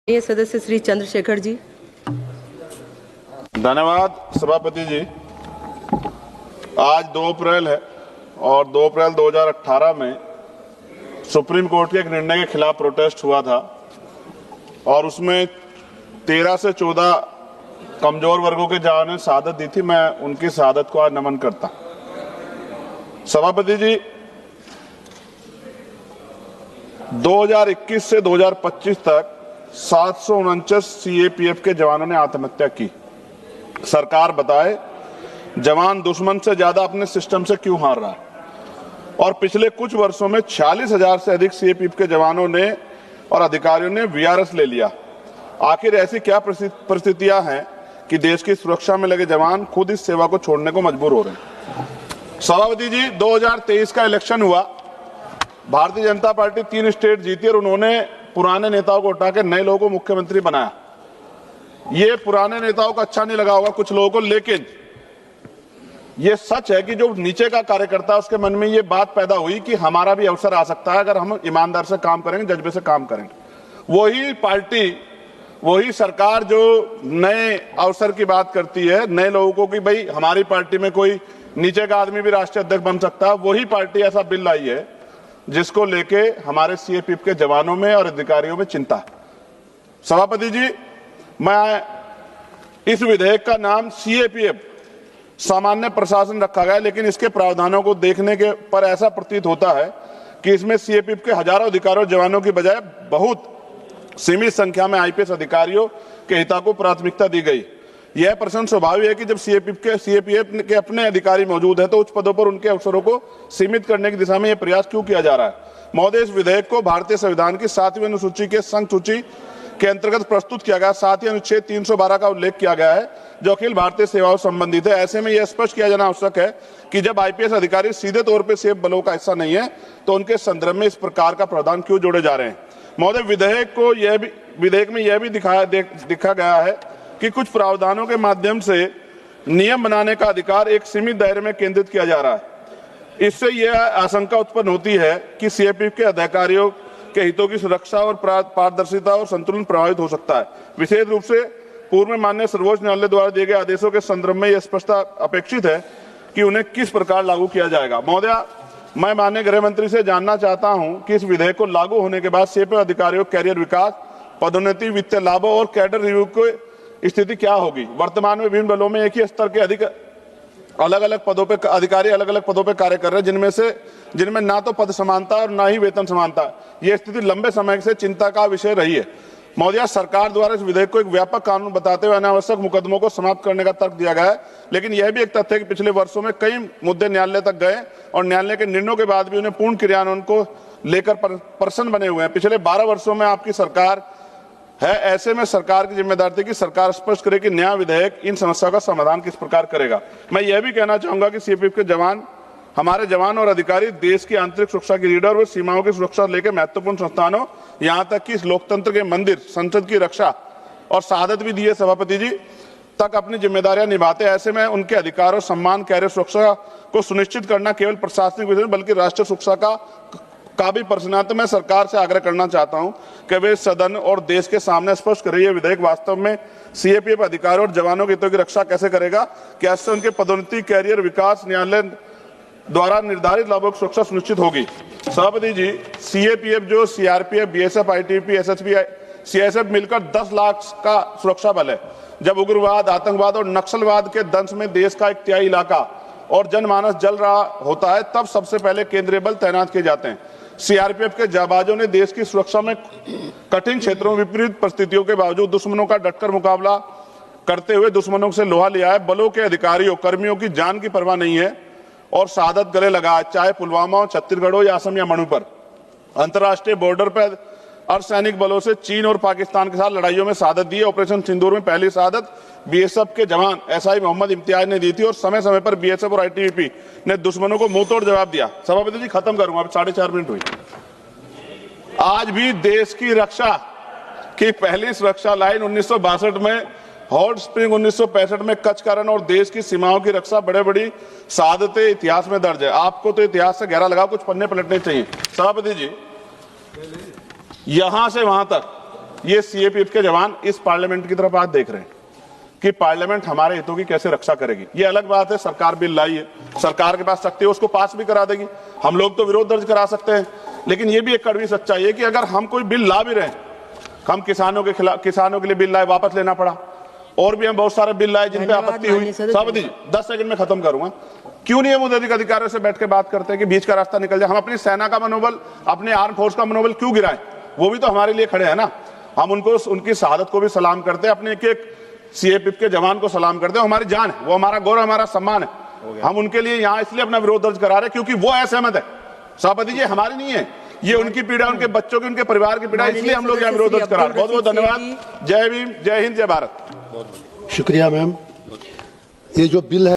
ये सदस्य श्री चंद्रशेखर जी। धन्यवाद सभापति जी। आज 2 अप्रैल है और 2 अप्रैल 2018 में सुप्रीम कोर्ट के एक निर्णय के खिलाफ प्रोटेस्ट हुआ था और उसमें 13 से 14 कमजोर वर्गों के जवानों ने शहादत दी थी। मैं उनकी शहादत को आज नमन करता। सभापति जी, 2021 से 2025 तक 749 सीएपीएफ के जवानों ने आत्महत्या की। सरकार बताए जवान दुश्मन से ज्यादा अपने सिस्टम से क्यों हार रहा है। और पिछले कुछ वर्षों में 46,000 से अधिक सीएपीएफ के जवानों ने और अधिकारियों ने वीआरएस ले लिया। आखिर ऐसी क्या परिस्थितियां हैं कि देश की सुरक्षा में लगे जवान खुद इस सेवा को छोड़ने को मजबूर हो रहे हैं। सभापति जी, 2023 का इलेक्शन हुआ, भारतीय जनता पार्टी 3 स्टेट जीती और उन्होंने पुराने नेताओं को हटा के नए लोगों को मुख्यमंत्री बनाया। ये पुराने नेताओं को अच्छा नहीं लगा होगा कुछ लोगों को, लेकिन ये सच है कि जो नीचे का कार्यकर्ता उसके मन में ये बात पैदा हुई कि हमारा भी अवसर आ सकता है अगर हम ईमानदार से काम करेंगे, जज्बे से काम करेंगे। वही पार्टी, वही सरकार जो नए अवसर की बात करती है, नए लोगों को कि भाई हमारी पार्टी में कोई नीचे का आदमी भी राष्ट्रीय अध्यक्ष बन सकता है, वही पार्टी ऐसा बिल लाई है जिसको लेके हमारे सीएपीएफ के जवानों में और अधिकारियों में चिंता है। सभापति जी, मैं इस विधेयक का नाम सीएपीएफ सामान्य प्रशासन रखा गया है, लेकिन इसके प्रावधानों को देखने के पर ऐसा प्रतीत होता है कि इसमें सीएपीएफ के हजारों अधिकारियों जवानों की बजाय बहुत सीमित संख्या में आईपीएस अधिकारियों के हितों को प्राथमिकता दी गई। यह प्रश्न स्वाभाविक है कि जब सीएपीएफ के अपने अधिकारी मौजूद है तो उच्च पदों पर उनके अवसरों को सीमित करने की दिशा में यह प्रयास क्यों किया जा रहा है। महोदय, इस विधेयक को भारतीय संविधान की 7वीं अनुसूची के संघ सूची के अंतर्गत प्रस्तुत किया गया। साथ ही अनुच्छेद 312 का उल्लेख किया गया है जो अखिल भारतीय सेवाओं से संबंधित है। ऐसे में यह स्पष्ट किया जाना आवश्यक है कि जब आईपीएस अधिकारी सीधे तौर पर सीएपीएफ बलों का हिस्सा नहीं है तो उनके संदर्भ में इस प्रकार का प्रावधान क्यों जोड़े जा रहे हैं। महोदय, विधेयक में यह भी दिखा गया है कि कुछ प्रावधानों के माध्यम से नियम बनाने का अधिकार एक सीमित दायरे में केंद्रित किया जा रहा है। इससे यह आशंका उत्पन्न होती है कि सीएपीएफ के अधिकारियों के हितों की सुरक्षा और पारदर्शिता और संतुलन प्रभावित हो सकता है। विशेष रूप से पूर्व में माननीय सर्वोच्च न्यायालय द्वारा दिए गए आदेशों के संदर्भ में यह स्पष्टता अपेक्षित है कि उन्हें किस प्रकार लागू किया जाएगा। महोदय, मैं माननीय गृह मंत्री से जानना चाहता हूं कि इस विधेयक को लागू होने के बाद सीएपीएफ अधिकारियों कैरियर विकास, पदोन्नति, वित्तीय लाभों और कैडर रिव्यू की स्थिति क्या होगी। वर्तमान में विभिन्न बलों में एक ही स्तर के अलग अलग पदों पे अधिकारी अलग अलग पदों पे कार्य कर रहे हैं, जिनमें ना तो पद समानता और ना ही वेतन समानता। यह स्थिति लंबे समय से चिंता का विषय रही है। महोदय, सरकार द्वारा इस विधेयक को एक व्यापक कानून बताते हुए अनावश्यक मुकदमों को समाप्त करने का तर्क दिया गया है, लेकिन यह भी एक तथ्य है कि पिछले वर्षों में कई मुद्दे न्यायालय तक गए और न्यायालय के निर्णयों के बाद भी उन्हें पूर्ण क्रियान्वयन को लेकर प्रश्न बने हुए हैं। पिछले 12 वर्षों में आपकी सरकार है, ऐसे में सरकार की जिम्मेदारी थी कि सरकार स्पष्ट करे कि नया विधेयक इन समस्याओं का समाधान किस प्रकार करेगा। मैं यह भी कहना चाहूंगा कि सीएपीएफ के जवान, हमारे जवान और अधिकारी देश की आंतरिक सुरक्षा की लीडर और सीमाओं की सुरक्षा लेकर महत्वपूर्ण संस्थानों, यहां तक कि इस लोकतंत्र के मंदिर, संसद की रक्षा और शहादत भी दी है सभापति जी, तक अपनी जिम्मेदारियां निभाते हैं। ऐसे में उनके अधिकार और सम्मान, कैरियर सुरक्षा को सुनिश्चित करना केवल प्रशासनिक विषय बल्कि राष्ट्रीय सुरक्षा का भी प्रश्न है। तो मैं सरकार से आग्रह करना चाहता हूं कि वे सदन और देश के सामने स्पष्ट करे ये विधेयक वास्तव में सीएपीएफ अधिकारियों और जवानों के हितों की रक्षा कैसे करेगा, कैसे उनके पदोन्नति, कैरियर विकास, न्यायालय द्वारा निर्धारित लाभों की सुरक्षा सुनिश्चित होगी। सभापति जी, सीएपीएफ जो CRPF, BSF, ITBP, SSB, CISF मिलकर 10 लाख का सुरक्षा बल है। जब उग्रवाद, आतंकवाद और नक्सलवाद के दंश में देश का 1 तिहाई इलाका और जनमानस जल रहा होता है, तब सबसे पहले केंद्रीय बल तैनात किए जाते हैं। सीआरपीएफ के जाबाजों ने देश की सुरक्षा में कठिन क्षेत्रों में विपरीत परिस्थितियों के बावजूद दुश्मनों का डटकर मुकाबला करते हुए दुश्मनों से लोहा लिया है। बलों के अधिकारियों, कर्मियों की जान की परवाह नहीं है और शहादत गले लगा, चाहे पुलवामा, छत्तीसगढ़ हो या असम या मणिपुर। अंतर्राष्ट्रीय बॉर्डर पर अर्धसैनिक बलों से चीन और पाकिस्तान के साथ लड़ाइयों में शहादत दी है। ऑपरेशन सिंदूर में पहली शहादत बीएसएफ के जवान एसआई मोहम्मद इम्तियाज ने दी थी और समय समय पर बीएसएफ और आईटीबीपी ने दुश्मनों को मुंह तोड़ जवाब दिया। सभापति जी, खत्म करूंगा, अब 4.5 मिनट हुई। आज भी देश की रक्षा की पहली सुरक्षा लाइन 1962 में, हॉट स्प्रिंग 1965 में कच्छ का रण और देश की सीमाओं की रक्षा बड़े बड़ी शहादतें इतिहास में दर्ज है। आपको तो इतिहास से गहरा लगाव, कुछ पन्ने पलटने चाहिए। सभापति जी, यहां से वहां तक ये सीएपीएफ के जवान इस पार्लियामेंट की तरफ आज देख रहे हैं कि पार्लियामेंट हमारे हितों की कैसे रक्षा करेगी। ये अलग बात है, सरकार बिल लाई है, सरकार के पास शक्ति है, उसको पास भी करा देगी। हम लोग तो विरोध दर्ज करा सकते हैं, लेकिन ये भी एक कड़वी सच्चाई है कि अगर हम कोई बिल ला भी रहे हैं, हम किसानों के खिलाफ, किसानों के लिए बिल लाए, वापस लेना पड़ा, और भी हम बहुत सारे बिल लाए जिन पे आपत्ति हुई। सभापति जी 10 सेकंड में खत्म करूंगा। क्यों नहीं हम उद्योगिक अधिकारियों से बैठ के बात करते हैं कि बीच का रास्ता निकल जाए? हम अपनी सेना का मनोबल, अपने आर्म फोर्स का मनोबल क्यों गिराएं? वो भी तो हमारे लिए खड़े हैं ना। हम उनको, उनकी शहादत को भी सलाम करते हैं, अपने एक सीएपीएफ के जवान को सलाम करते हैं। हमारी जान है, वो हमारा गौरव, हमारा सम्मान है। हम उनके लिए यहाँ इसलिए अपना विरोध दर्ज करा रहे हैं क्योंकि वो असहमत है। सभापति जी, हमारी नहीं है ये, उनकी पीड़ा, उनके बच्चों की, उनके परिवार की पीड़ा, इसलिए हम लोग यहाँ विरोध दर्ज करा रहे हैं। बहुत बहुत धन्यवाद। जय भीम, जय हिंद, जय भारत। शुक्रिया मैम। ये जो बिल है